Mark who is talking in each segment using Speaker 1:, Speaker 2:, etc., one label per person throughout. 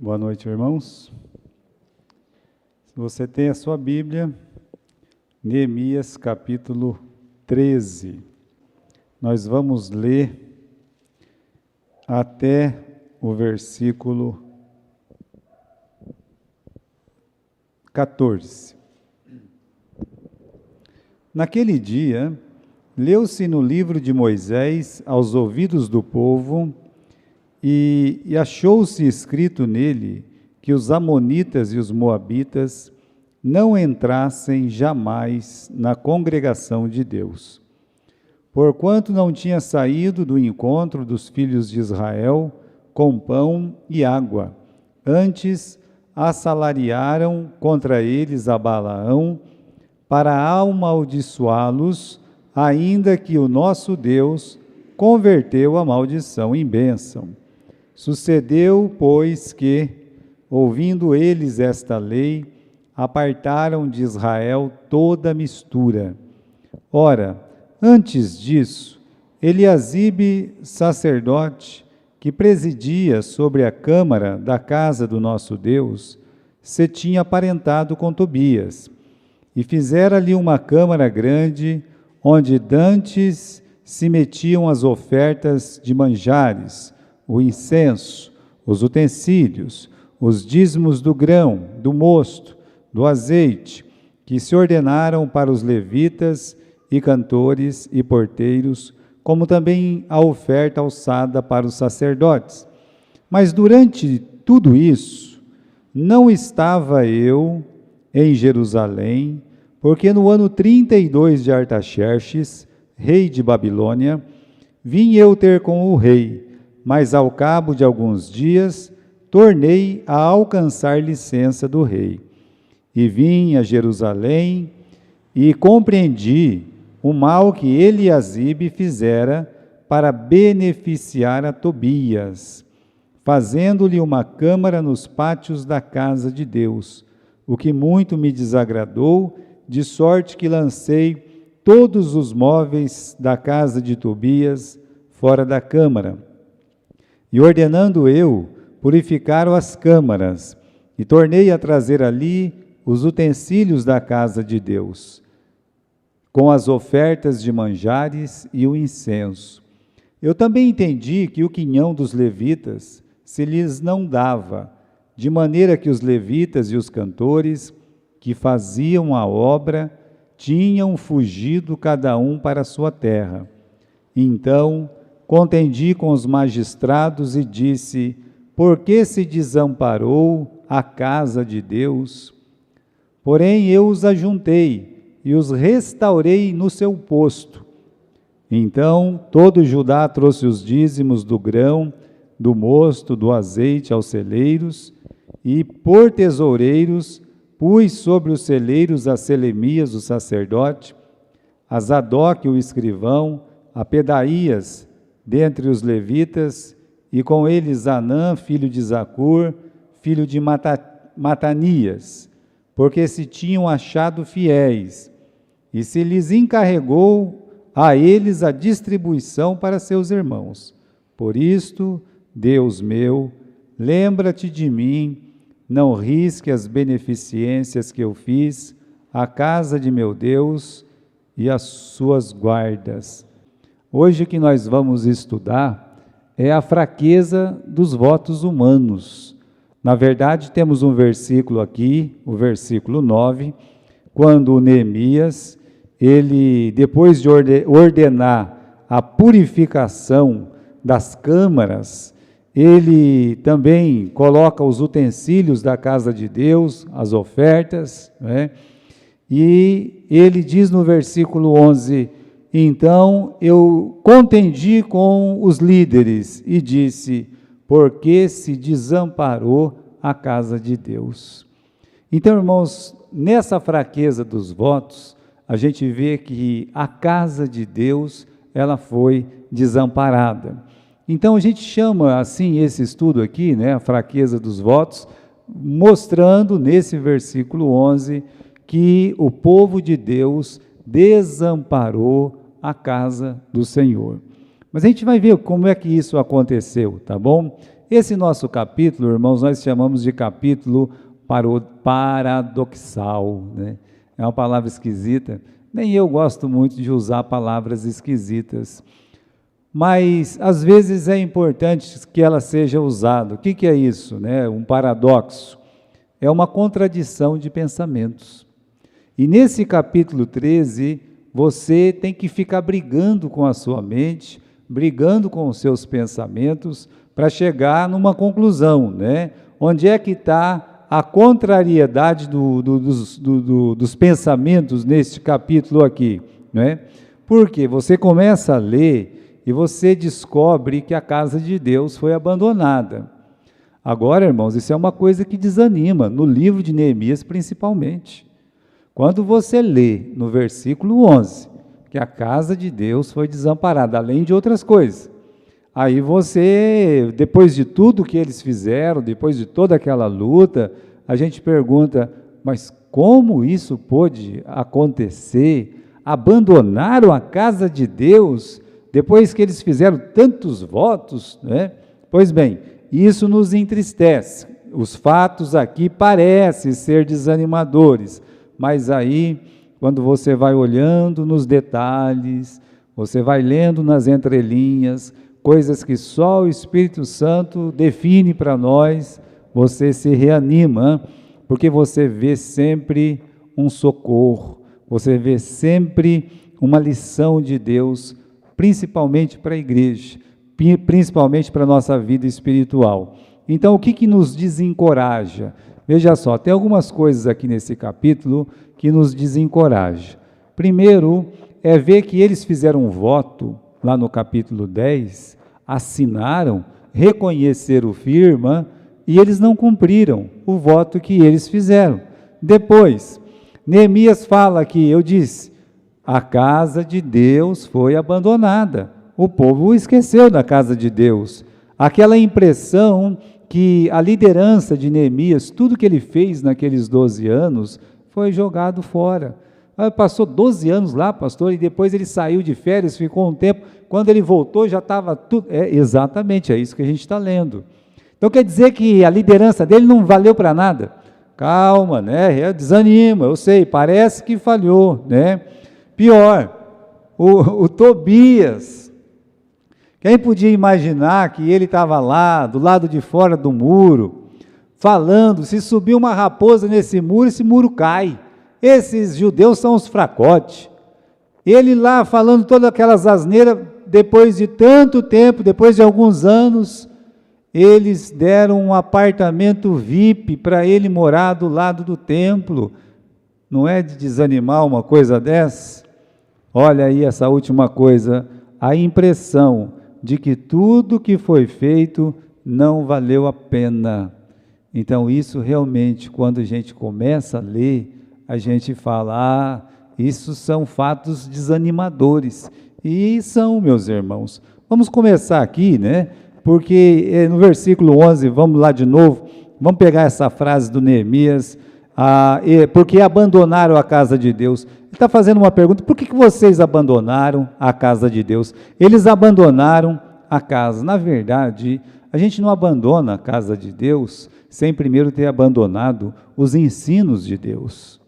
Speaker 1: Boa noite, irmãos. Se você tem a sua Bíblia, Neemias capítulo 13. Nós vamos ler até o versículo 14. Naquele dia, leu-se no livro de Moisés aos ouvidos do povo, e achou-se escrito nele que os amonitas e os moabitas não entrassem jamais na congregação de Deus, porquanto não tinha saído do encontro dos filhos de Israel com pão e água. Antes assalariaram contra eles a Balaão para amaldiçoá-los, ainda que o nosso Deus converteu a maldição em bênção. Sucedeu, pois, que, ouvindo eles esta lei, apartaram de Israel toda mistura. Ora, antes disso, Eliasibe, sacerdote, que presidia sobre a câmara da casa do nosso Deus, se tinha aparentado com Tobias, e fizera-lhe uma câmara grande, onde dantes se metiam as ofertas de manjares, o incenso, os utensílios, os dízimos do grão, do mosto, do azeite, que se ordenaram para os levitas e cantores e porteiros, como também a oferta alçada para os sacerdotes. Mas durante tudo isso, não estava eu em Jerusalém, porque no ano 32 de Artaxerxes, rei de Babilônia, vim eu ter com o rei, mas ao cabo de alguns dias, tornei a alcançar licença do rei. E vim a Jerusalém e compreendi o mal que Eliasibe fizera para beneficiar a Tobias, fazendo-lhe uma câmara nos pátios da casa de Deus, o que muito me desagradou, de sorte que lancei todos os móveis da casa de Tobias fora da câmara. E ordenando eu, purificaram as câmaras, e tornei a trazer ali os utensílios da casa de Deus, com as ofertas de manjares e o incenso. Eu também entendi que o quinhão dos levitas se lhes não dava, de maneira que os levitas e os cantores que faziam a obra tinham fugido cada um para a sua terra. Então contendi com os magistrados e disse: por que se desamparou a casa de Deus? Porém eu os ajuntei e os restaurei no seu posto. Então todo Judá trouxe os dízimos do grão, do mosto, do azeite aos celeiros, e por tesoureiros pus sobre os celeiros a Selemias, o sacerdote, a Zadok, o escrivão, a Pedaías, dentre os levitas, e com eles Anã, filho de Zacur, filho de Matanias, porque se tinham achado fiéis, e se lhes encarregou a eles a distribuição para seus irmãos. Por isto, Deus meu, lembra-te de mim, não risque as beneficências que eu fiz à casa de meu Deus e às suas guardas. Hoje o que nós vamos estudar é a fraqueza dos votos humanos. Na verdade, temos um versículo aqui, o versículo 9, quando Neemias, ele, depois de ordenar a purificação das câmaras, ele também coloca os utensílios da casa de Deus, as ofertas, né? E ele diz no versículo 11, então eu contendi com os líderes e disse, por que se desamparou a casa de Deus? Então, irmãos, nessa fraqueza dos votos, a gente vê que a casa de Deus, ela foi desamparada. Então, a gente chama assim esse estudo aqui, né, a fraqueza dos votos, mostrando nesse versículo 11 que o povo de Deus desamparou a casa do Senhor. Mas a gente vai ver como é que isso aconteceu, tá bom? Esse nosso capítulo, irmãos, nós chamamos de capítulo paradoxal, né? É uma palavra esquisita, nem eu gosto muito de usar palavras esquisitas, mas às vezes é importante que ela seja usada. O que é isso, né? Um paradoxo é uma contradição de pensamentos. E nesse capítulo 13, você tem que ficar brigando com a sua mente, brigando com os seus pensamentos, para chegar numa conclusão, né? Onde é que está a contrariedade dos pensamentos neste capítulo aqui, né? Porque você começa a ler e você descobre que a casa de Deus foi abandonada. Agora, irmãos, isso é uma coisa que desanima, no livro de Neemias principalmente. Quando você lê no versículo 11, que a casa de Deus foi desamparada, além de outras coisas, aí você, depois de tudo que eles fizeram, depois de toda aquela luta, a gente pergunta, mas como isso pôde acontecer? Abandonaram a casa de Deus, depois que eles fizeram tantos votos, né? Pois bem, isso nos entristece. Os fatos aqui parecem ser desanimadores, mas aí, quando você vai olhando nos detalhes, você vai lendo nas entrelinhas, coisas que só o Espírito Santo define para nós, você se reanima, porque você vê sempre um socorro, você vê sempre uma lição de Deus, principalmente para a igreja, principalmente para a nossa vida espiritual. Então, o que nos desencoraja? Veja só, tem algumas coisas aqui nesse capítulo que nos desencorajam. Primeiro, é ver que eles fizeram um voto, lá no capítulo 10, assinaram, reconheceram firma, e eles não cumpriram o voto que eles fizeram. Depois, Neemias fala que, eu disse, a casa de Deus foi abandonada. O povo esqueceu da casa de Deus. Aquela impressão que a liderança de Neemias, tudo que ele fez naqueles 12 anos, foi jogado fora. Passou 12 anos lá, pastor, e depois ele saiu de férias, ficou um tempo, quando ele voltou já estava tudo... exatamente, é isso que a gente está lendo. Então quer dizer que a liderança dele não valeu para nada? Calma, né? Desanima, eu sei, parece que falhou, né? Pior, o Tobias... Quem podia imaginar que ele estava lá, do lado de fora do muro, falando, se subir uma raposa nesse muro, esse muro cai. Esses judeus são os fracotes. Ele lá falando todas aquelas asneiras, depois de tanto tempo, depois de alguns anos, eles deram um apartamento VIP para ele morar do lado do templo. Não é de desanimar uma coisa dessa? Olha aí essa última coisa, a impressão de que tudo que foi feito não valeu a pena. Então isso realmente, quando a gente começa a ler, a gente fala, isso são fatos desanimadores, e são, meus irmãos. Vamos começar aqui, né? Porque no versículo 11, vamos lá de novo, vamos pegar essa frase do Neemias, porque abandonaram a casa de Deus. Ele está fazendo uma pergunta, por que vocês abandonaram a casa de Deus? Eles abandonaram a casa. Na verdade, a gente não abandona a casa de Deus sem primeiro ter abandonado os ensinos de Deus.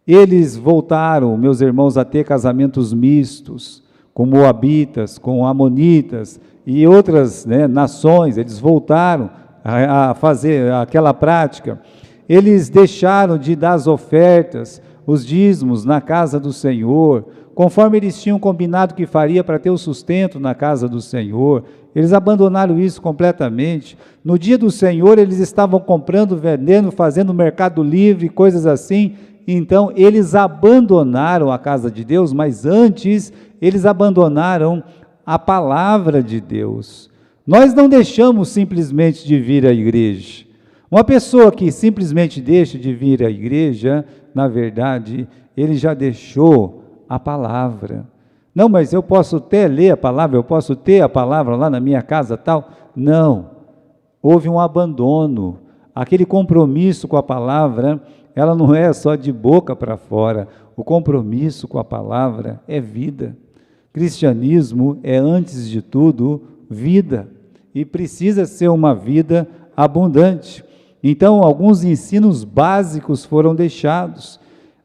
Speaker 1: Eles voltaram, meus irmãos, a ter casamentos mistos, com moabitas, com amonitas e outras, né, nações. Eles voltaram a fazer aquela prática. Eles deixaram de dar as ofertas, os dízimos na casa do Senhor, conforme eles tinham combinado que faria para ter o sustento na casa do Senhor. Eles abandonaram isso completamente. No dia do Senhor, eles estavam comprando, vendendo, fazendo mercado livre, coisas assim. Então, eles abandonaram a casa de Deus, mas antes, eles abandonaram a palavra de Deus. Nós não deixamos simplesmente de vir à igreja. Uma pessoa que simplesmente deixa de vir à igreja, na verdade, ele já deixou a palavra. Não, mas eu posso até ler a palavra, eu posso ter a palavra lá na minha casa, tal. Não, houve um abandono. Aquele compromisso com a palavra, ela não é só de boca para fora. O compromisso com a palavra é vida. Cristianismo é, antes de tudo, vida. e precisa ser uma vida abundante. Então, alguns ensinos básicos foram deixados.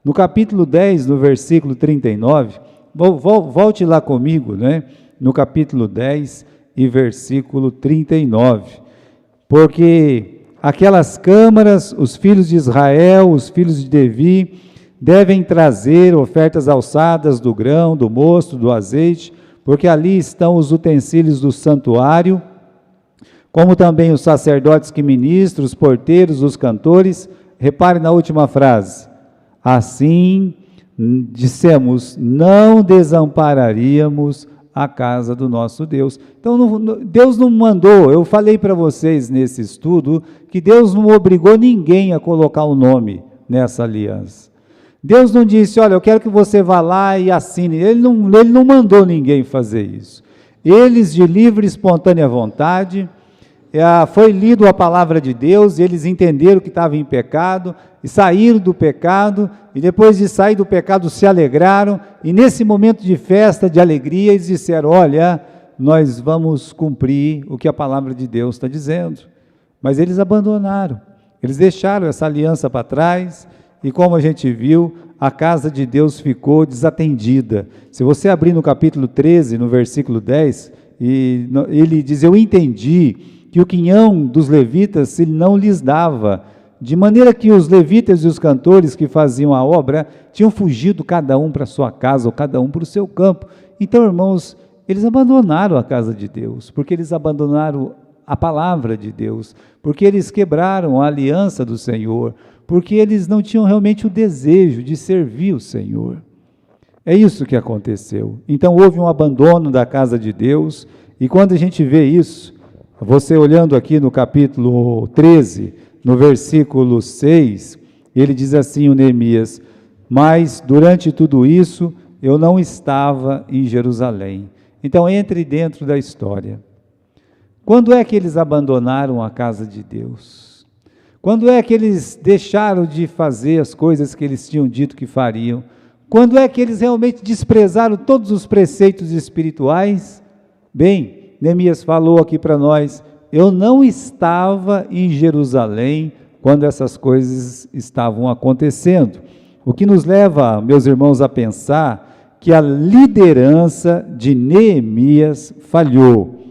Speaker 1: No capítulo 10, no versículo 39, volte lá comigo, né? No capítulo 10 e versículo 39. Porque aquelas câmaras, os filhos de Israel, os filhos de Levi, devem trazer ofertas alçadas do grão, do mosto, do azeite, porque ali estão os utensílios do santuário, como também os sacerdotes que ministram, os porteiros, os cantores. Repare na última frase. Assim, dissemos, não desampararíamos a casa do nosso Deus. Então, Deus não mandou, eu falei para vocês nesse estudo, que Deus não obrigou ninguém a colocar o nome nessa aliança. Deus não disse, olha, eu quero que você vá lá e assine. Ele não mandou ninguém fazer isso. Eles, de livre e espontânea vontade, foi lido a palavra de Deus, e eles entenderam que estavam em pecado, e saíram do pecado, e depois de sair do pecado se alegraram, e nesse momento de festa, de alegria, eles disseram, olha, nós vamos cumprir o que a palavra de Deus está dizendo. Mas eles abandonaram, eles deixaram essa aliança para trás, e como a gente viu, a casa de Deus ficou desatendida. Se você abrir no capítulo 13, no versículo 10, ele diz, eu entendi que o quinhão dos levitas ele não lhes dava, de maneira que os levitas e os cantores que faziam a obra tinham fugido cada um para sua casa, ou cada um para o seu campo. Então, irmãos, eles abandonaram a casa de Deus, porque eles abandonaram a palavra de Deus, porque eles quebraram a aliança do Senhor, porque eles não tinham realmente o desejo de servir o Senhor. É isso que aconteceu. Então, houve um abandono da casa de Deus, e quando a gente vê isso, você olhando aqui no capítulo 13, no versículo 6, ele diz assim, o Neemias, mas durante tudo isso, eu não estava em Jerusalém. Então, entre dentro da história. Quando é que eles abandonaram a casa de Deus? Quando é que eles deixaram de fazer as coisas que eles tinham dito que fariam? Quando é que eles realmente desprezaram todos os preceitos espirituais? Bem, Neemias falou aqui para nós, eu não estava em Jerusalém quando essas coisas estavam acontecendo. O que nos leva, meus irmãos, a pensar que a liderança de Neemias falhou.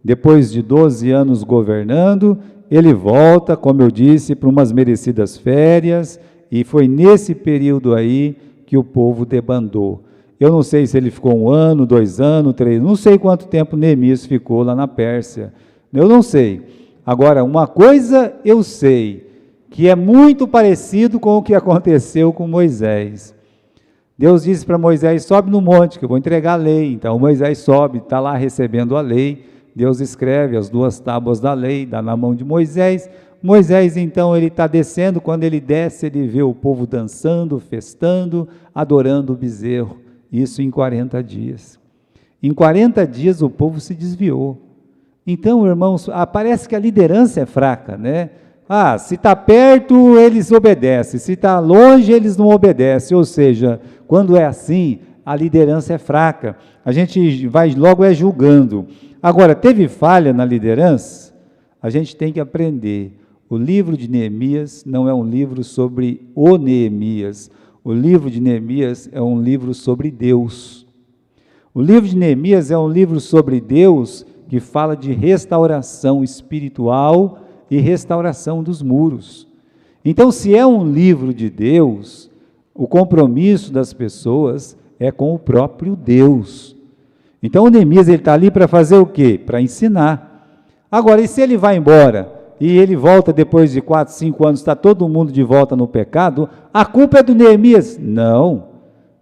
Speaker 1: Depois de 12 anos governando, ele volta, como eu disse, para umas merecidas férias, e foi nesse período aí que o povo debandou. Eu não sei se ele ficou 1 ano, 2 anos, 3, não sei quanto tempo Neemias ficou lá na Pérsia, eu não sei. Agora, uma coisa eu sei, que é muito parecido com o que aconteceu com Moisés. Deus disse para Moisés, sobe no monte, que eu vou entregar a lei. Então Moisés sobe, está lá recebendo a lei, Deus escreve as 2 tábuas da lei, dá na mão de Moisés. Moisés, então, ele está descendo, quando ele desce, ele vê o povo dançando, festando, adorando o bezerro. Isso em 40 dias. Em 40 dias o povo se desviou. Então, irmãos, parece que a liderança é fraca, né? Se está perto, eles obedecem, se está longe, eles não obedecem. Ou seja, quando é assim, a liderança é fraca. A gente vai logo julgando. Agora, teve falha na liderança? A gente tem que aprender. O livro de Neemias não é um livro sobre o Neemias. O livro de Neemias é um livro sobre Deus. O livro de Neemias é um livro sobre Deus que fala de restauração espiritual e restauração dos muros. Então, se é um livro de Deus, o compromisso das pessoas é com o próprio Deus. Então, o Neemias está ali para fazer o quê? Para ensinar. Agora, e se ele vai embora e ele volta depois de 4, 5 anos, está todo mundo de volta no pecado, a culpa é do Neemias? Não.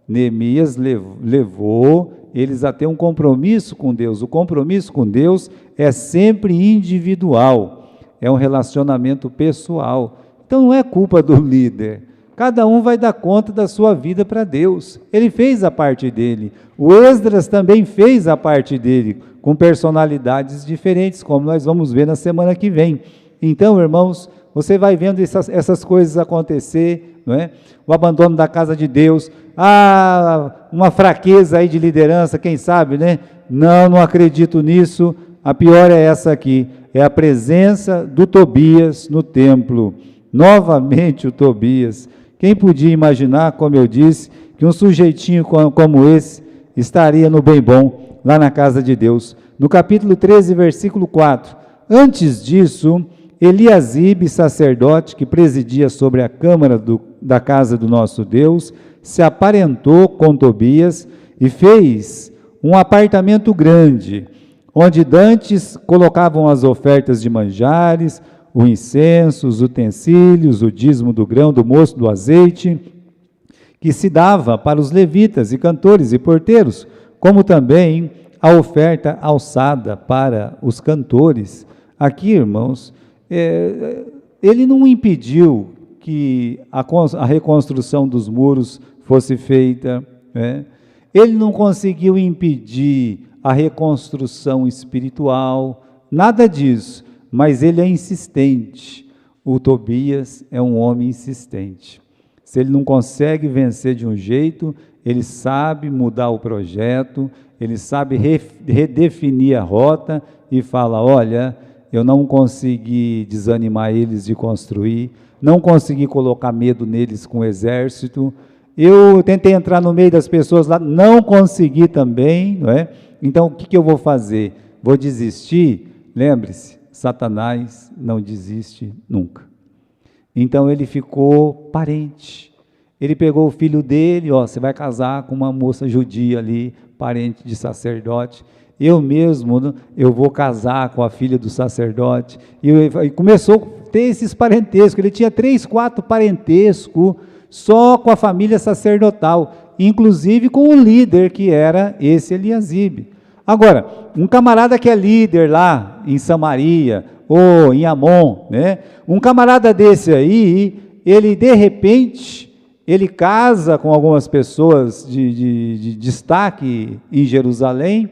Speaker 1: Neemias levou eles a ter um compromisso com Deus. O compromisso com Deus é sempre individual, é um relacionamento pessoal. Então não é culpa do líder, cada um vai dar conta da sua vida para Deus. Ele fez a parte dele, o Esdras também fez a parte dele, com personalidades diferentes, como nós vamos ver na semana que vem. Então, irmãos, você vai vendo essas coisas acontecer, não é? O abandono da casa de Deus, uma fraqueza aí de liderança, quem sabe, né? Não acredito nisso. A pior é essa aqui, é a presença do Tobias no templo. Novamente o Tobias. Quem podia imaginar, como eu disse, que um sujeitinho como esse estaria no bem bom, lá na casa de Deus? No capítulo 13, versículo 4. Antes disso, Eliasibe, sacerdote, que presidia sobre a câmara da casa do nosso Deus, se aparentou com Tobias e fez um apartamento grande, onde dantes colocavam as ofertas de manjares, o incenso, os utensílios, o dízimo do grão, do mosto, do azeite, que se dava para os levitas e cantores e porteiros, como também a oferta alçada para os cantores. Aqui, irmãos, ele não impediu que a reconstrução dos muros fosse feita, né? Ele não conseguiu impedir a reconstrução espiritual, nada disso, mas ele é insistente. O Tobias é um homem insistente. Se ele não consegue vencer de um jeito, ele sabe mudar o projeto, ele sabe redefinir a rota e fala: olha, eu não consegui desanimar eles de construir, não consegui colocar medo neles com o exército, eu tentei entrar no meio das pessoas lá, não consegui também, não é? Então, o que eu vou fazer? Vou desistir? Lembre-se, Satanás não desiste nunca. Então, ele ficou parente. Ele pegou o filho dele, você vai casar com uma moça judia ali, parente de sacerdote. Eu mesmo, eu vou casar com a filha do sacerdote. E começou a ter esses parentescos. Ele tinha 3, 4 parentescos só com a família sacerdotal, inclusive com o líder que era esse Eliasibe. Agora, um camarada que é líder lá em Samaria ou em Amon, né? Um camarada desse aí, ele de repente, ele casa com algumas pessoas de destaque em Jerusalém,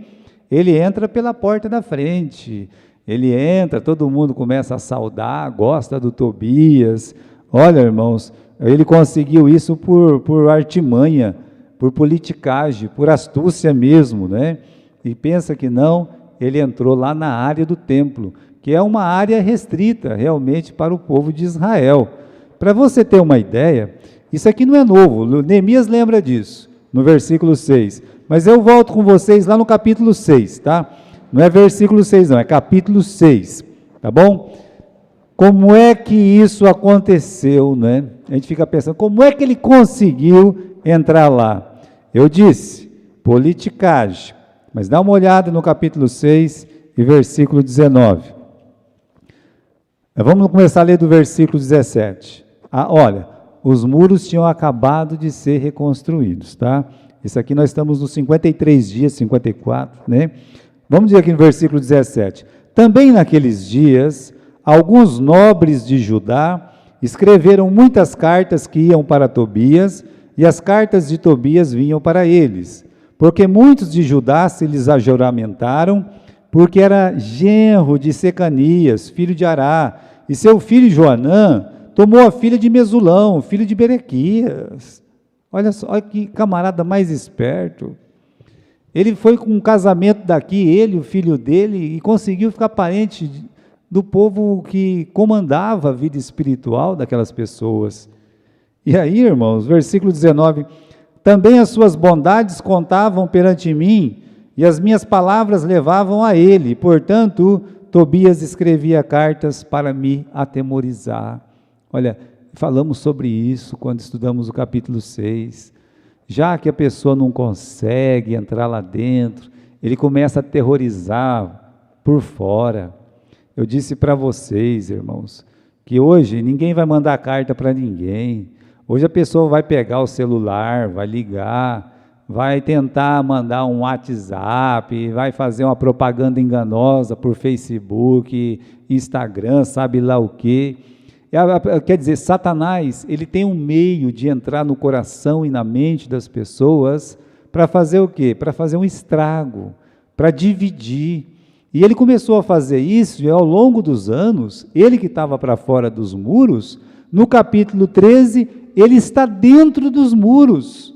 Speaker 1: ele entra pela porta da frente, ele entra, todo mundo começa a saudar, gosta do Tobias. Olha, irmãos, ele conseguiu isso por artimanha, por politicagem, por astúcia mesmo, né? E pensa que não, ele entrou lá na área do templo, que é uma área restrita realmente para o povo de Israel. Para você ter uma ideia, isso aqui não é novo, Neemias lembra disso, no versículo 6, mas eu volto com vocês lá no capítulo 6, tá? Não é versículo 6 não, é capítulo 6, tá bom? Como é que isso aconteceu, né? A gente fica pensando, como é que ele conseguiu entrar lá? Eu disse, politicagem, mas dá uma olhada no capítulo 6 e versículo 19. Vamos começar a ler do versículo 17. Olha, os muros tinham acabado de ser reconstruídos, tá? Isso aqui nós estamos nos 53 dias, 54, né? Vamos dizer aqui no versículo 17. Também naqueles dias, alguns nobres de Judá escreveram muitas cartas que iam para Tobias, e as cartas de Tobias vinham para eles, porque muitos de Judá se lhes ajuramentaram, porque era genro de Secanias, filho de Ará, e seu filho Joanã tomou a filha de Mesulão, filho de Berequias. Olha só, olha que camarada mais esperto. Ele foi com um casamento daqui, ele, o filho dele, e conseguiu ficar parente do povo que comandava a vida espiritual daquelas pessoas. E aí, irmãos, versículo 19, também as suas bondades contavam perante mim, e as minhas palavras levavam a ele, portanto, Tobias escrevia cartas para me atemorizar. Olha, falamos sobre isso quando estudamos o capítulo 6, já que a pessoa não consegue entrar lá dentro, ele começa a aterrorizar por fora. Eu disse para vocês, irmãos, que hoje ninguém vai mandar carta para ninguém. Hoje a pessoa vai pegar o celular, vai ligar, vai tentar mandar um WhatsApp, vai fazer uma propaganda enganosa por Facebook, Instagram, sabe lá o quê. Quer dizer, Satanás, ele tem um meio de entrar no coração e na mente das pessoas para fazer o quê? Para fazer um estrago, para dividir. E ele começou a fazer isso e ao longo dos anos, ele que estava para fora dos muros, no capítulo 13, ele está dentro dos muros.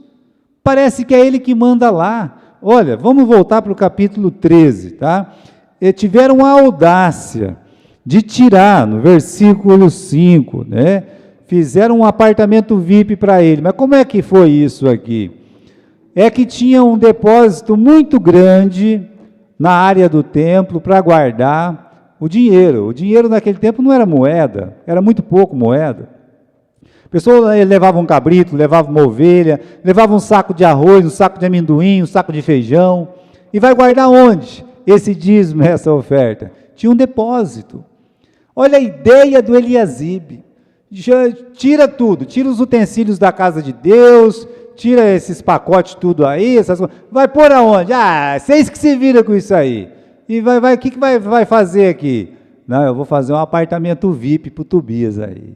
Speaker 1: Parece que é ele que manda lá. Olha, vamos voltar para o capítulo 13, tá? tiveram a audácia de tirar, no versículo 5, né? Fizeram um apartamento VIP para ele. Mas como é que foi isso aqui? É que tinha um depósito muito grande na área do templo para guardar o dinheiro. O dinheiro naquele tempo não era moeda, era muito pouco moeda. A pessoa levava um cabrito, levava uma ovelha, levava um saco de arroz, um saco de amendoim, um saco de feijão, e vai guardar onde? Esse dízimo, essa oferta. Tinha um depósito. Olha a ideia do Eliasibe. Tira tudo, tira os utensílios da casa de Deus, tira esses pacotes tudo aí, essas coisas. Vai pôr aonde? Vocês que se viram com isso aí. E o que vai fazer aqui? Não, eu vou fazer um apartamento VIP para o Tobias aí.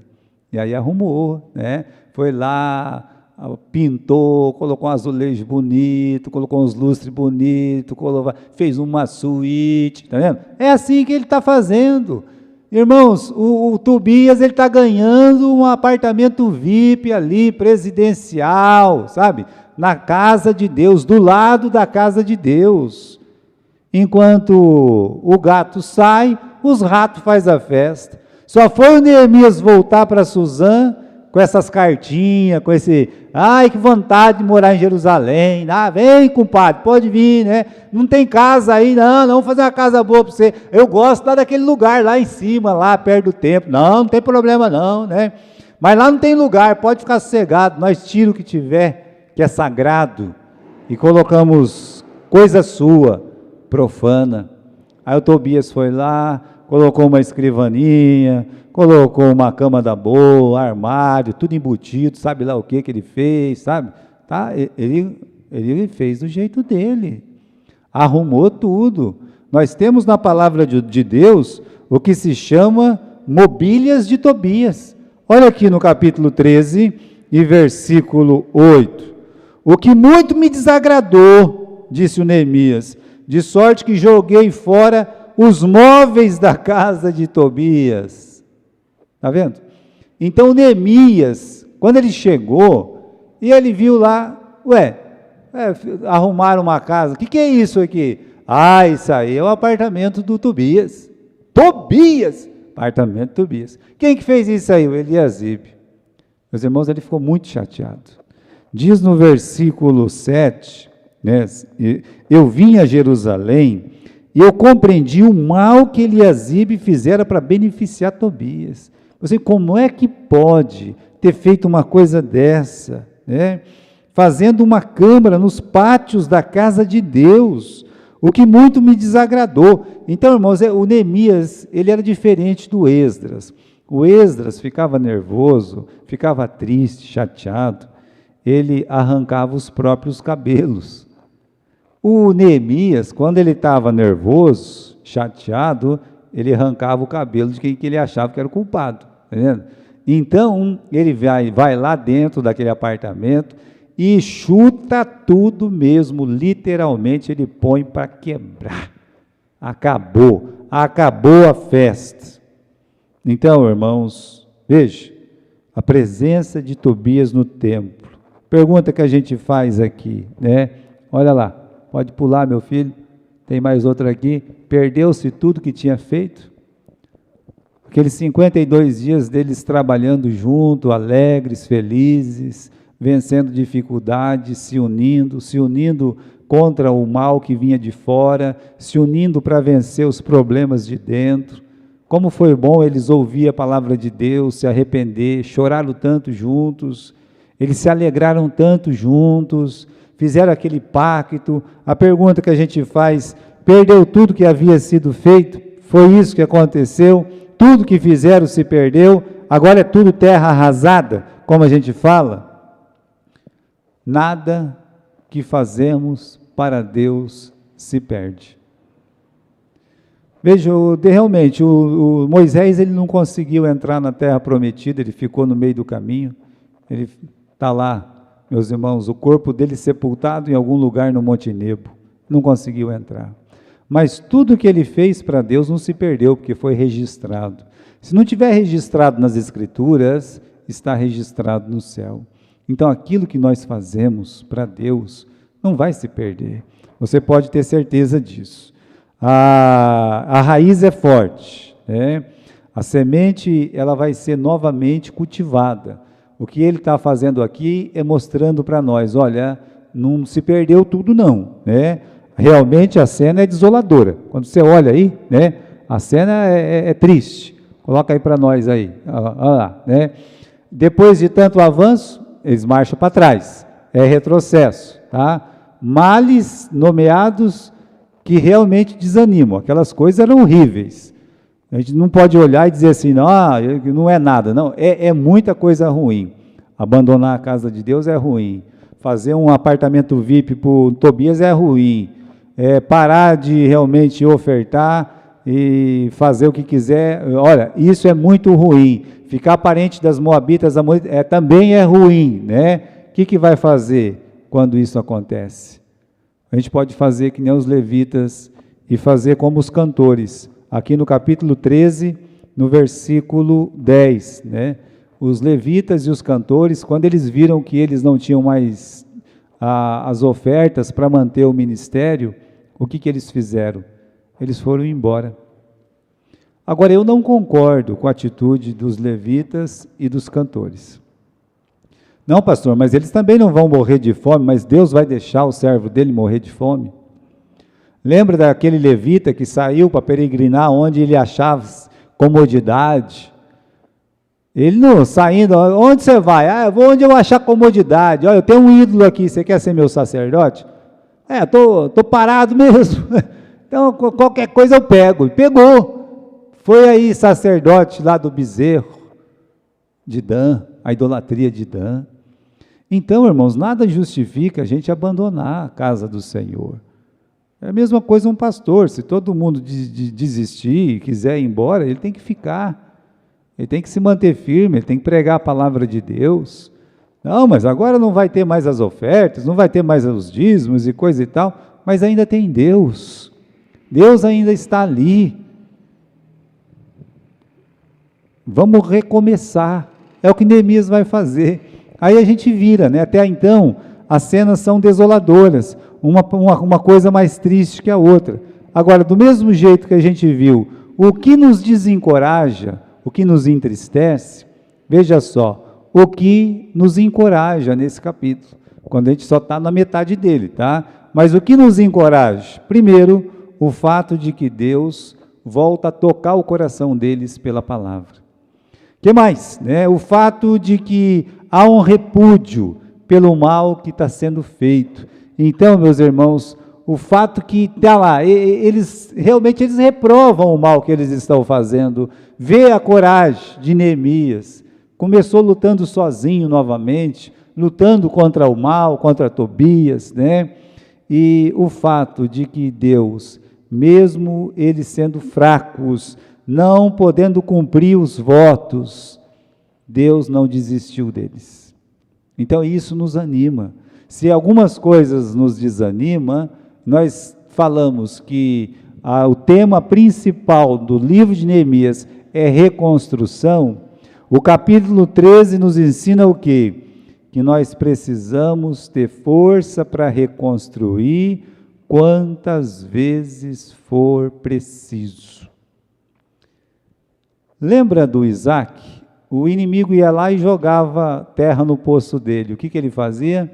Speaker 1: E aí arrumou, né? Foi lá, pintou, colocou um azulejo bonito, colocou uns lustres bonitos, fez uma suíte, tá vendo? É assim que ele está fazendo. Irmãos, o Tobias, ele está ganhando um apartamento VIP ali, presidencial, sabe? Na casa de Deus, do lado da casa de Deus. Enquanto o gato sai, os ratos fazem a festa. Só foi o Neemias voltar para Suzã com essas cartinhas, com esse, que vontade de morar em Jerusalém, vem compadre, pode vir, né, não tem casa aí, não, vamos fazer uma casa boa para você, eu gosto lá daquele lugar, lá em cima, lá perto do templo, não tem problema não, né, mas lá não tem lugar, pode ficar sossegado, nós tiramos o que tiver, que é sagrado, e colocamos coisa sua, profana. Aí o Tobias foi lá, colocou uma escrivaninha, colocou uma cama da boa, armário, tudo embutido, sabe lá o que ele fez, sabe? Tá? Ele fez do jeito dele, arrumou tudo. Nós temos na palavra de Deus o que se chama mobílias de Tobias. Olha aqui no capítulo 13 e versículo 8. O que muito me desagradou, disse o Neemias, de sorte que joguei fora os móveis da casa de Tobias. Está vendo? Então, Neemias, quando ele chegou, e ele viu lá, arrumaram uma casa, o que é isso aqui? Isso aí é o apartamento do Tobias. Tobias! Apartamento do Tobias. Quem que fez isso aí? O Eliasibe. Meus irmãos, ele ficou muito chateado. Diz no versículo 7, né, eu vim a Jerusalém, e eu compreendi o mal que Eliasibe fizera para beneficiar Tobias. Você, como é que pode ter feito uma coisa dessa, né? Fazendo uma câmara nos pátios da casa de Deus, o que muito me desagradou. Então, irmãos, o Neemias, ele era diferente do Esdras. O Esdras ficava nervoso, ficava triste, chateado, ele arrancava os próprios cabelos. O Neemias, quando ele estava nervoso, chateado, ele arrancava o cabelo de quem ele achava que era o culpado, tá vendo? Então, ele vai lá dentro daquele apartamento e chuta tudo mesmo, literalmente, ele põe para quebrar. Acabou a festa. Então, irmãos, veja, a presença de Tobias no templo. Pergunta que a gente faz aqui, né? Olha lá, pode pular, meu filho, tem mais outra aqui. Perdeu-se tudo que tinha feito? Aqueles 52 dias deles trabalhando junto, alegres, felizes, vencendo dificuldades, se unindo contra o mal que vinha de fora, se unindo para vencer os problemas de dentro. Como foi bom eles ouvir a palavra de Deus, se arrepender, choraram tanto juntos, eles se alegraram tanto juntos, fizeram aquele pacto. A pergunta que a gente faz, perdeu tudo que havia sido feito? Foi isso que aconteceu? Tudo que fizeram se perdeu? Agora é tudo terra arrasada, como a gente fala? Nada que fazemos para Deus se perde. Veja, realmente, o Moisés, ele não conseguiu entrar na terra prometida, ele ficou no meio do caminho, ele está lá, meus irmãos, o corpo dele sepultado em algum lugar no Monte Nebo, não conseguiu entrar. Mas tudo que ele fez para Deus não se perdeu, porque foi registrado. Se não tiver registrado nas Escrituras, está registrado no céu. Então, aquilo que nós fazemos para Deus não vai se perder. Você pode ter certeza disso. A raiz é forte, né? A semente, ela vai ser novamente cultivada. O que ele está fazendo aqui é mostrando para nós, olha, não se perdeu tudo não, né? Realmente a cena é desoladora. Quando você olha aí, né? A cena é triste. Coloca aí para nós aí, olha lá, né? Depois de tanto avanço, eles marcham para trás. É retrocesso, tá? Males nomeados que realmente desanimam. Aquelas coisas eram horríveis. A gente não pode olhar e dizer assim, não é nada. Não, é muita coisa ruim. Abandonar a casa de Deus é ruim. Fazer um apartamento VIP para o Tobias é ruim. Parar de realmente ofertar e fazer o que quiser. Olha, isso é muito ruim. Ficar parente das moabitas também é ruim, né? O que vai fazer quando isso acontece? A gente pode fazer que nem os levitas e fazer como os cantores. Aqui no capítulo 13, no versículo 10, né? Os levitas e os cantores, quando eles viram que eles não tinham mais as ofertas para manter o ministério, o que eles fizeram? Eles foram embora. Agora, eu não concordo com a atitude dos levitas e dos cantores. Não, pastor, mas eles também não vão morrer de fome, mas Deus vai deixar o servo dele morrer de fome? Lembra daquele levita que saiu para peregrinar onde ele achava comodidade? Ele não, saindo, onde você vai? Eu vou onde eu achar comodidade. Olha, eu tenho um ídolo aqui, você quer ser meu sacerdote? Tô parado mesmo. Então, qualquer coisa eu pego. E pegou. Foi aí sacerdote lá do bezerro, de Dan, a idolatria de Dan. Então, irmãos, nada justifica a gente abandonar a casa do Senhor. É a mesma coisa um pastor, se todo mundo desistir e quiser ir embora, ele tem que ficar. Ele tem que se manter firme, ele tem que pregar a palavra de Deus. Não, mas agora não vai ter mais as ofertas, não vai ter mais os dízimos e coisa e tal, mas ainda tem Deus. Deus ainda está ali. Vamos recomeçar. É o que Neemias vai fazer. Aí a gente vira, né? Até então, as cenas são desoladoras. Uma coisa mais triste que a outra. Agora, do mesmo jeito que a gente viu, o que nos desencoraja, o que nos entristece, veja só, o que nos encoraja nesse capítulo, quando a gente só está na metade dele, tá? Mas o que nos encoraja? Primeiro, o fato de que Deus volta a tocar o coração deles pela palavra. O que mais? Né? O fato de que há um repúdio pelo mal que está sendo feito. Então, meus irmãos, o fato que está lá, eles reprovam o mal que eles estão fazendo, vê a coragem de Neemias, começou lutando sozinho novamente, lutando contra o mal, contra Tobias, né? E o fato de que Deus, mesmo eles sendo fracos, não podendo cumprir os votos, Deus não desistiu deles. Então isso nos anima. Se algumas coisas nos desanimam, nós falamos que o tema principal do livro de Neemias é reconstrução. O capítulo 13 nos ensina o quê? Que nós precisamos ter força para reconstruir quantas vezes for preciso. Lembra do Isaac? O inimigo ia lá e jogava terra no poço dele. O que ele fazia?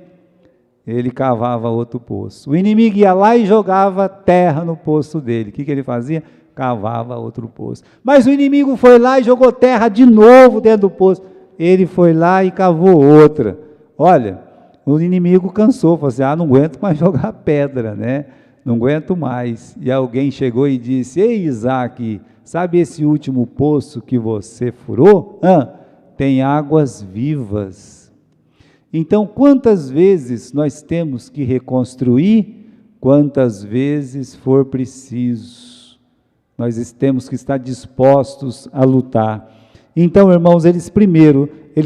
Speaker 1: Ele cavava outro poço. O inimigo ia lá e jogava terra no poço dele. O que ele fazia? Cavava outro poço. Mas o inimigo foi lá e jogou terra de novo dentro do poço. Ele foi lá e cavou outra. Olha, o inimigo cansou, falou assim, não aguento mais jogar pedra, né? Não aguento mais. E alguém chegou e disse, ei Isaac, sabe esse último poço que você furou? Tem águas vivas. Então, quantas vezes nós temos que reconstruir? Quantas vezes for preciso. Nós temos que estar dispostos a lutar. Então, irmãos, eles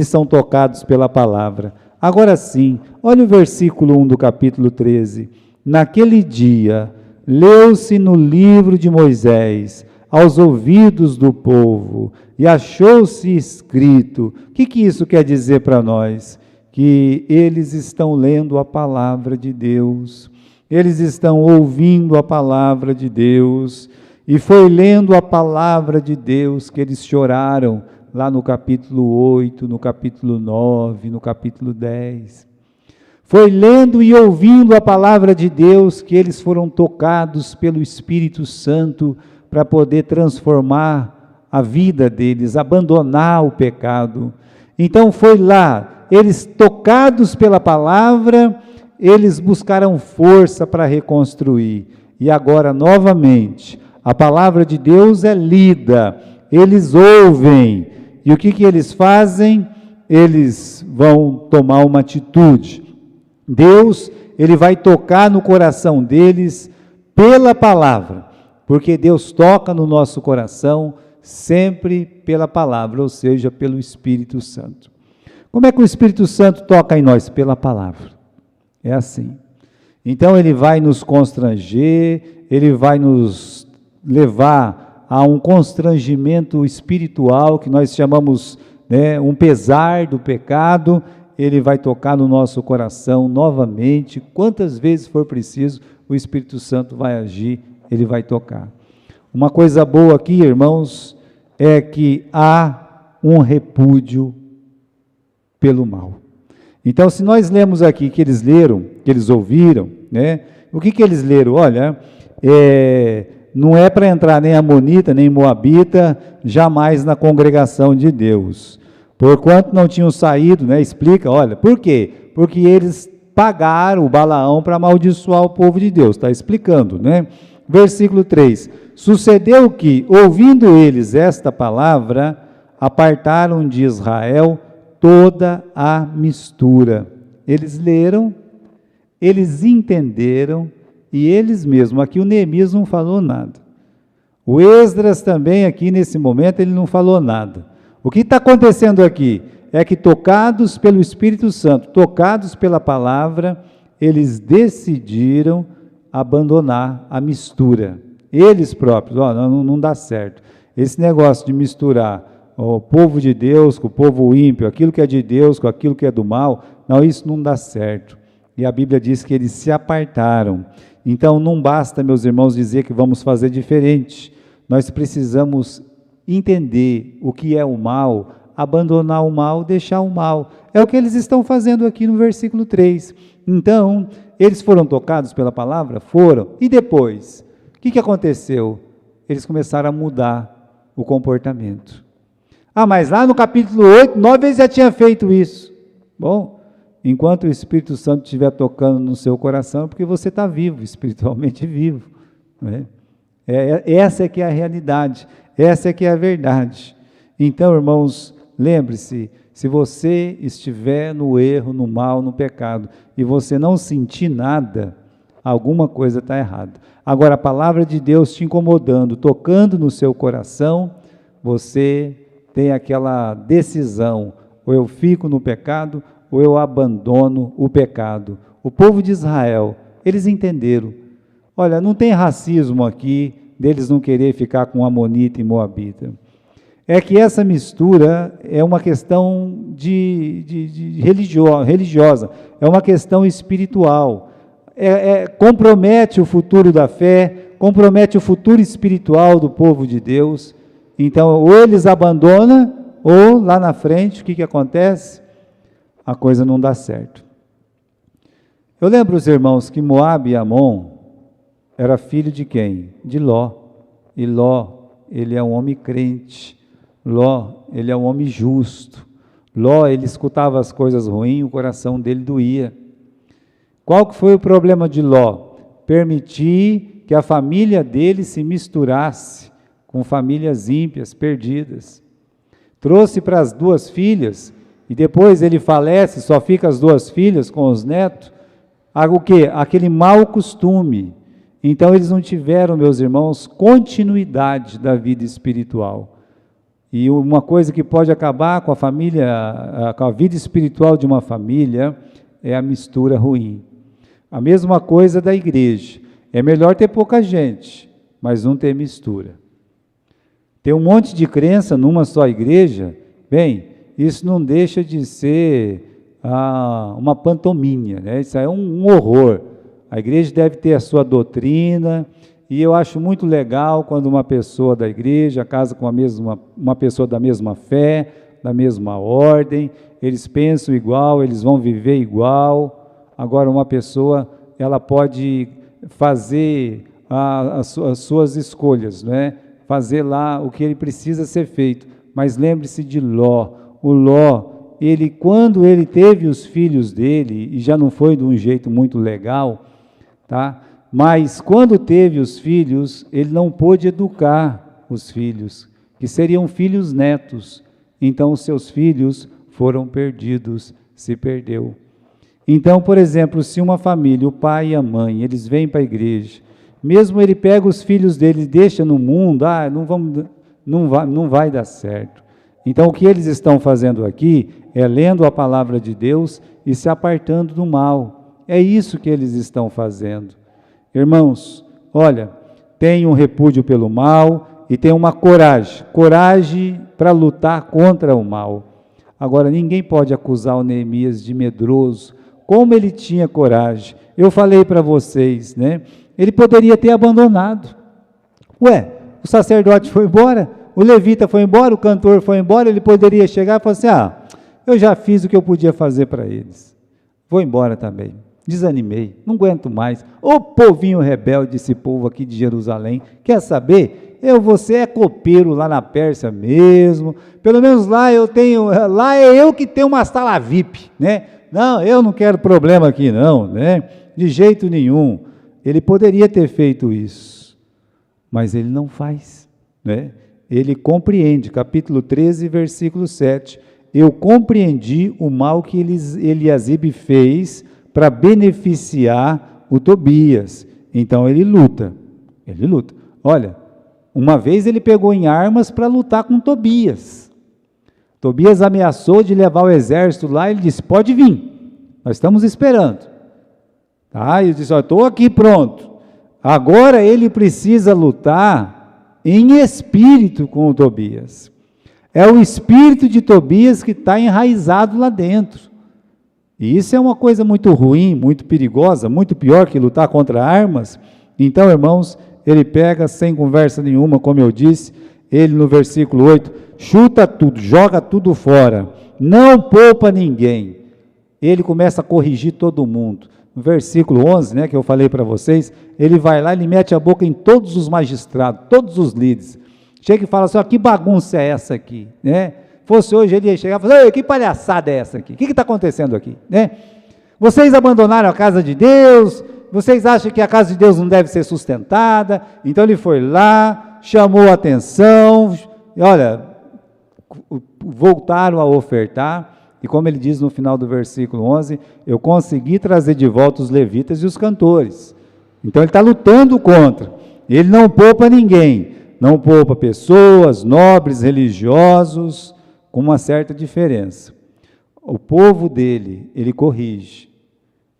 Speaker 1: são tocados pela palavra. Agora sim, olha o versículo 1 do capítulo 13. Naquele dia, leu-se no livro de Moisés, aos ouvidos do povo, e achou-se escrito. O que isso quer dizer para nós? Que eles estão lendo a palavra de Deus, Eles estão ouvindo a palavra de Deus, e foi lendo a palavra de Deus que eles choraram, lá no capítulo 8, no capítulo 9, no capítulo 10. Foi lendo e ouvindo a palavra de Deus que eles foram tocados pelo Espírito Santo para poder transformar a vida deles, abandonar o pecado. Então foi lá, eles tocados pela palavra, eles buscaram força para reconstruir. E agora, novamente, a palavra de Deus é lida, eles ouvem. E o que eles fazem? Eles vão tomar uma atitude. Deus, ele vai tocar no coração deles pela palavra, porque Deus toca no nosso coração sempre pela palavra, ou seja, pelo Espírito Santo. Como é que o Espírito Santo toca em nós? Pela palavra. É assim. Então ele vai nos constranger, ele vai nos levar a um constrangimento espiritual, que nós chamamos, né, um pesar do pecado. Ele vai tocar no nosso coração novamente, quantas vezes for preciso, o Espírito Santo vai agir, ele vai tocar. Uma coisa boa aqui, irmãos, é que há um repúdio pelo mal. Então, se nós lemos aqui que eles leram, que eles ouviram, né? O que eles leram? Olha, não é para entrar nem amonita, nem moabita, jamais na congregação de Deus. Porquanto não tinham saído, né? Explica, olha, por quê? Porque eles pagaram o Balaão para amaldiçoar o povo de Deus, está explicando, né? Versículo 3, sucedeu que, ouvindo eles esta palavra, apartaram de Israel toda a mistura. Eles leram, eles entenderam, e eles mesmos, aqui o Neemias não falou nada. O Esdras também aqui nesse momento, ele não falou nada. O que está acontecendo aqui é que tocados pelo Espírito Santo, tocados pela palavra, eles decidiram abandonar a mistura. Eles próprios, não dá certo. Esse negócio de misturar o povo de Deus com o povo ímpio, aquilo que é de Deus com aquilo que é do mal, não, isso não dá certo. E a Bíblia diz que eles se apartaram. Então não basta, meus irmãos, dizer que vamos fazer diferente. Nós precisamos entender o que é o mal, abandonar o mal, deixar o mal. É o que eles estão fazendo aqui no versículo 3. Então, eles foram tocados pela palavra? Foram. E depois? O que aconteceu? Eles começaram a mudar o comportamento. Mas lá no capítulo 8, 9 eles já tinham feito isso. Bom, enquanto o Espírito Santo estiver tocando no seu coração, é porque você está vivo, espiritualmente vivo. Né? Essa é que é a realidade. Essa é que é a verdade. Então, irmãos, lembre-se, se você estiver no erro, no mal, no pecado, e você não sentir nada, alguma coisa está errada. Agora, a palavra de Deus te incomodando, tocando no seu coração, você tem aquela decisão, ou eu fico no pecado, ou eu abandono o pecado. O povo de Israel, eles entenderam. Olha, não tem racismo aqui, deles não querer ficar com amonita e moabita. É que essa mistura é uma questão religiosa, é uma questão espiritual, compromete o futuro da fé, compromete o futuro espiritual do povo de Deus. Então, ou eles abandonam, ou lá na frente, o que acontece? A coisa não dá certo. Eu lembro, os irmãos, que Moabe e Amon era filho de quem? De Ló. E Ló, ele é um homem crente. Ló, ele é um homem justo. Ló, ele escutava as coisas ruins, o coração dele doía. Qual que foi o problema de Ló? Permitir que a família dele se misturasse com famílias ímpias, perdidas. Trouxe para as duas filhas, e depois ele falece, só fica as duas filhas com os netos. O quê? Aquele mau costume. Então eles não tiveram, meus irmãos, continuidade da vida espiritual. E uma coisa que pode acabar com a família, com a vida espiritual de uma família, é a mistura ruim. A mesma coisa da igreja. É melhor ter pouca gente, mas não ter mistura. Ter um monte de crença numa só igreja, bem, isso não deixa de ser uma pantomima, né? Isso é um horror. A igreja deve ter a sua doutrina, e eu acho muito legal quando uma pessoa da igreja casa com uma pessoa da mesma fé, da mesma ordem, eles pensam igual, eles vão viver igual. Agora, uma pessoa, ela pode fazer as suas escolhas, né? Fazer lá o que ele precisa ser feito, mas lembre-se de Ló. O Ló, quando ele teve os filhos dele, e já não foi de um jeito muito legal, tá? Mas quando teve os filhos, ele não pôde educar os filhos, que seriam filhos netos. Então, os seus filhos foram perdidos, se perdeu. Então, por exemplo, se uma família, o pai e a mãe, eles vêm para a igreja, mesmo ele pega os filhos dele e deixa no mundo, não vai dar certo. Então, o que eles estão fazendo aqui é lendo a palavra de Deus e se apartando do mal. É isso que eles estão fazendo. Irmãos, olha, tenham repúdio pelo mal e tenham uma coragem para lutar contra o mal. Agora, ninguém pode acusar o Neemias de medroso, como ele tinha coragem. Eu falei para vocês, né? Ele poderia ter abandonado. Ué, o sacerdote foi embora, o levita foi embora, o cantor foi embora, ele poderia chegar e falar assim, eu já fiz o que eu podia fazer para eles, vou embora também, desanimei, não aguento mais. Ô povinho rebelde, esse povo aqui de Jerusalém, quer saber? Você é copeiro lá na Pérsia mesmo, pelo menos lá é eu que tenho uma sala VIP, né? Não, eu não quero problema aqui não, né? De jeito nenhum. Ele poderia ter feito isso, mas ele não faz, né? Ele compreende, capítulo 13, versículo 7, eu compreendi o mal que Eliasibe fez para beneficiar o Tobias, então ele luta, olha, uma vez ele pegou em armas para lutar com Tobias ameaçou de levar o exército lá, ele disse, pode vir, nós estamos esperando. Ele disse, estou aqui pronto. Agora ele precisa lutar em espírito com o Tobias. É o espírito de Tobias que está enraizado lá dentro. E isso é uma coisa muito ruim, muito perigosa, muito pior que lutar contra armas. Então, irmãos, ele pega sem conversa nenhuma, como eu disse, ele no versículo 8, chuta tudo, joga tudo fora, não poupa ninguém. Ele começa a corrigir todo mundo. No versículo 11, né, que eu falei para vocês, ele vai lá, ele mete a boca em todos os magistrados, todos os líderes. Chega e fala assim, que bagunça é essa aqui? Né? Fosse hoje, ele ia chegar e falar, que palhaçada é essa aqui? O que está acontecendo aqui? Né? Vocês abandonaram a casa de Deus, vocês acham que a casa de Deus não deve ser sustentada? Então ele foi lá, chamou a atenção, e olha, voltaram a ofertar, e como ele diz no final do versículo 11, eu consegui trazer de volta os levitas e os cantores. Então ele está lutando contra, ele não poupa ninguém, não poupa pessoas, nobres, religiosos, com uma certa diferença. O povo dele, ele corrige,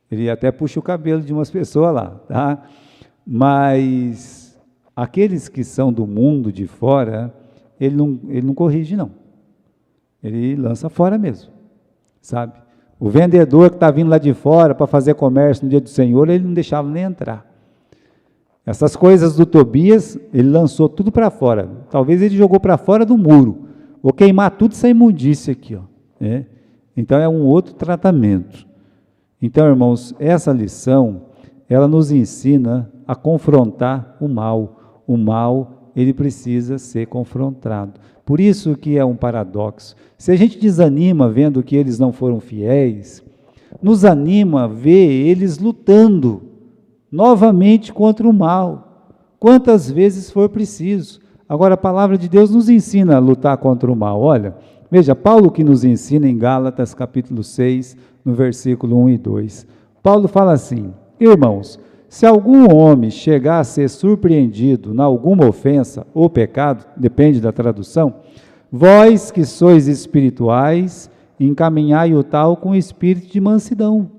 Speaker 1: ele até puxa o cabelo de umas pessoas lá, tá? Mas aqueles que são do mundo de fora, ele não corrige não, ele lança fora mesmo. Sabe? O vendedor que está vindo lá de fora para fazer comércio no dia do Senhor, ele não deixava nem entrar. Essas coisas do Tobias, ele lançou tudo para fora. Talvez ele jogou para fora do muro. Vou queimar tudo essa imundícia aqui. Né? Então é um outro tratamento. Então, irmãos, essa lição, ela nos ensina a confrontar o mal. O mal, ele precisa ser confrontado. Por isso que é um paradoxo. Se a gente desanima vendo que eles não foram fiéis, nos anima ver eles lutando novamente contra o mal, quantas vezes for preciso. Agora, a palavra de Deus nos ensina a lutar contra o mal. Olha, veja, Paulo que nos ensina em Gálatas, capítulo 6, no versículo 1 e 2. Paulo fala assim, irmãos, se algum homem chegar a ser surpreendido em alguma ofensa ou pecado, depende da tradução, vós que sois espirituais, encaminhai o tal com espírito de mansidão.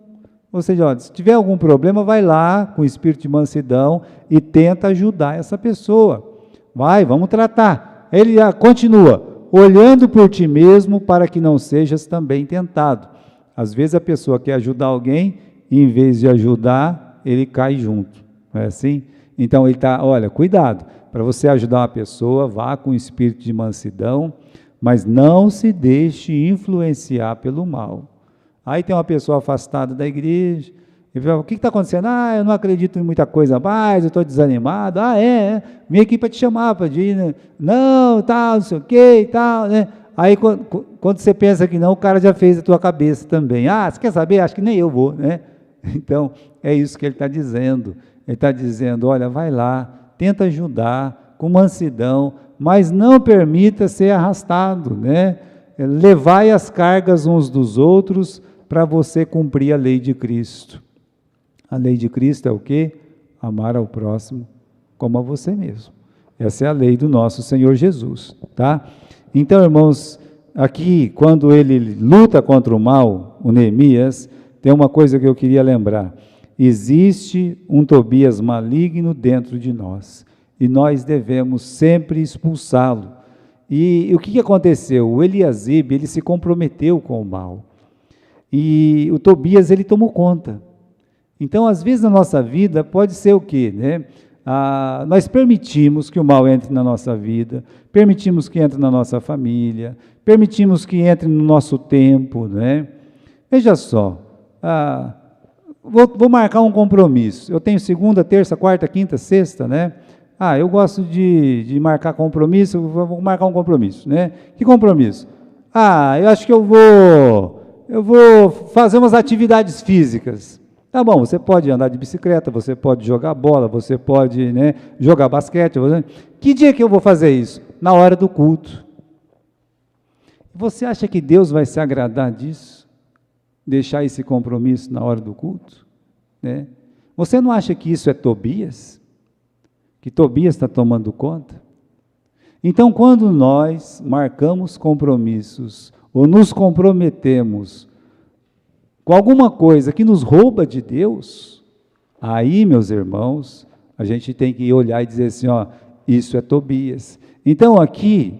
Speaker 1: Ou seja, olha, se tiver algum problema, vai lá com espírito de mansidão e tenta ajudar essa pessoa. Vamos tratar. Ele continua, olhando por ti mesmo para que não sejas também tentado. Às vezes a pessoa quer ajudar alguém, e em vez de ajudar, ele cai junto, não é assim? Então ele está, olha, cuidado, para você ajudar uma pessoa, vá com espírito de mansidão, mas não se deixe influenciar pelo mal. Aí tem uma pessoa afastada da igreja, e fala, o que está acontecendo? Eu não acredito em muita coisa mais, eu estou desanimado. Vim aqui para te chamar, para ir, né? Não, tal, não sei o que e tal, né? Aí quando você pensa que não, o cara já fez a tua cabeça também. Você quer saber? Acho que nem eu vou, né? Então, é isso que ele está dizendo. Ele está dizendo, olha, vai lá, tenta ajudar, com mansidão, mas não permita ser arrastado, né? Levai as cargas uns dos outros para você cumprir a lei de Cristo. A lei de Cristo é o quê? Amar ao próximo como a você mesmo. Essa é a lei do nosso Senhor Jesus, tá? Então, irmãos, aqui, quando ele luta contra o mal, o Neemias, tem uma coisa que eu queria lembrar. Existe um Tobias maligno dentro de nós, e nós devemos sempre expulsá-lo. E o que aconteceu? O Eliasibe, ele se comprometeu com o mal, e o Tobias, ele tomou conta. Então, às vezes, na nossa vida, pode ser o quê, né? Nós permitimos que o mal entre na nossa vida, permitimos que entre na nossa família, permitimos que entre no nosso tempo, né? Veja só, vou marcar um compromisso, eu tenho segunda, terça, quarta, quinta, sexta, né? Eu gosto de marcar compromisso, vou marcar um compromisso, né? Que compromisso? Eu acho que eu vou fazer umas atividades físicas. Tá bom, você pode andar de bicicleta, você pode jogar bola, você pode, né, jogar basquete. Que dia que eu vou fazer isso? Na hora do culto. Você acha que Deus vai se agradar disso? Deixar esse compromisso na hora do culto? Né? Você não acha que isso é Tobias? Que Tobias está tomando conta? Então, quando nós marcamos compromissos, ou nos comprometemos com alguma coisa que nos rouba de Deus, aí, meus irmãos, a gente tem que olhar e dizer assim, isso é Tobias. Então, aqui,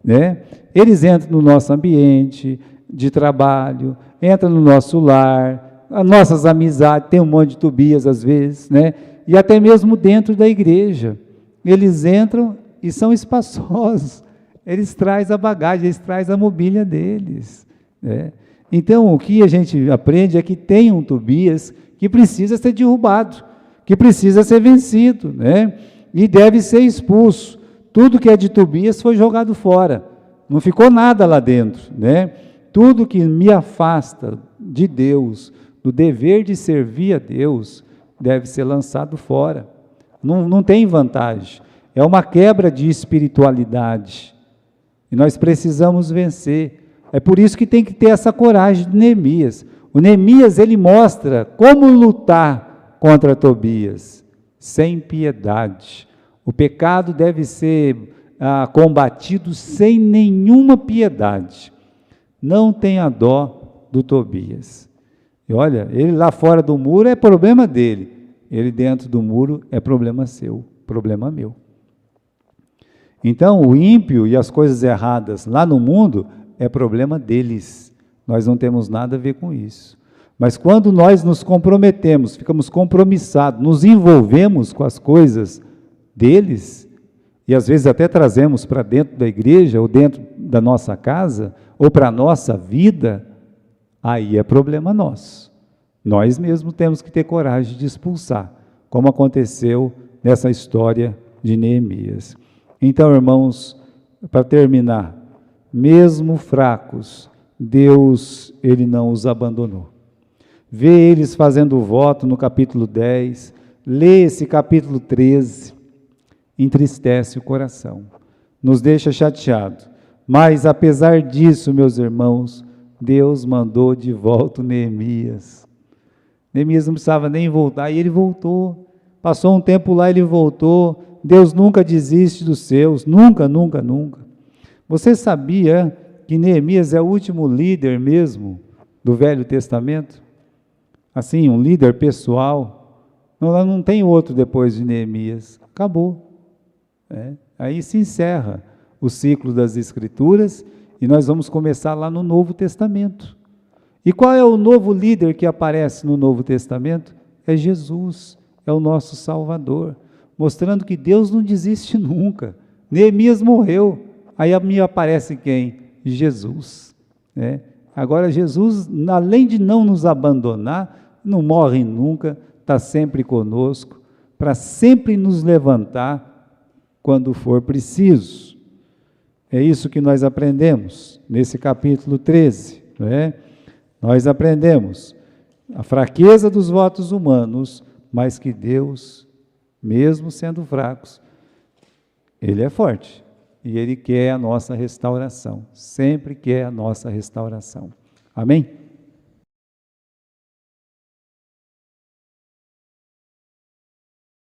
Speaker 1: né, eles entram no nosso ambiente de trabalho, entram no nosso lar, as nossas amizades, tem um monte de Tobias às vezes, né, e até mesmo dentro da igreja, eles entram e são espaçosos, eles trazem a bagagem, eles trazem a mobília deles, né. Então, o que a gente aprende é que tem um Tobias que precisa ser derrubado, que precisa ser vencido, né? E deve ser expulso. Tudo que é de Tobias foi jogado fora, não ficou nada lá dentro, né? Tudo que me afasta de Deus, do dever de servir a Deus, deve ser lançado fora. Não tem vantagem, é uma quebra de espiritualidade, e nós precisamos vencer. É por isso que tem que ter essa coragem de Neemias. O Neemias, ele mostra como lutar contra Tobias, sem piedade. O pecado deve ser combatido sem nenhuma piedade. Não tenha dó do Tobias. E olha, ele lá fora do muro é problema dele, ele dentro do muro é problema seu, problema meu. Então, o ímpio e as coisas erradas lá no mundo é problema deles, nós não temos nada a ver com isso. Mas quando nós nos comprometemos, ficamos compromissados, nos envolvemos com as coisas deles, e às vezes até trazemos para dentro da igreja, ou dentro da nossa casa, ou para a nossa vida, aí é problema nosso. Nós mesmos temos que ter coragem de expulsar, como aconteceu nessa história de Neemias. Então, irmãos, para terminar, mesmo fracos, Deus, ele não os abandonou. Vê eles fazendo voto no capítulo 10, lê esse capítulo 13, entristece o coração, nos deixa chateado. Mas, apesar disso, meus irmãos, Deus mandou de volta o Neemias. Neemias não precisava nem voltar, e ele voltou. Passou um tempo lá, ele voltou. Deus nunca desiste dos seus, nunca, nunca, nunca. Você sabia que Neemias é o último líder mesmo do Velho Testamento? Assim, um líder pessoal. Não tem outro depois de Neemias. Acabou. Aí se encerra o ciclo das Escrituras e nós vamos começar lá no Novo Testamento. E qual é o novo líder que aparece no Novo Testamento? é Jesus, é o nosso Salvador, mostrando que Deus não desiste nunca. Neemias morreu, aí me aparece quem? Jesus, né? Agora Jesus, além de não nos abandonar, não morre nunca, está sempre conosco, para sempre nos levantar quando for preciso. É isso que nós aprendemos nesse capítulo 13, não é? Nós aprendemos a fraqueza dos votos humanos, mas que Deus, mesmo sendo fracos, Ele é forte e Ele quer a nossa restauração, sempre quer a nossa restauração. Amém?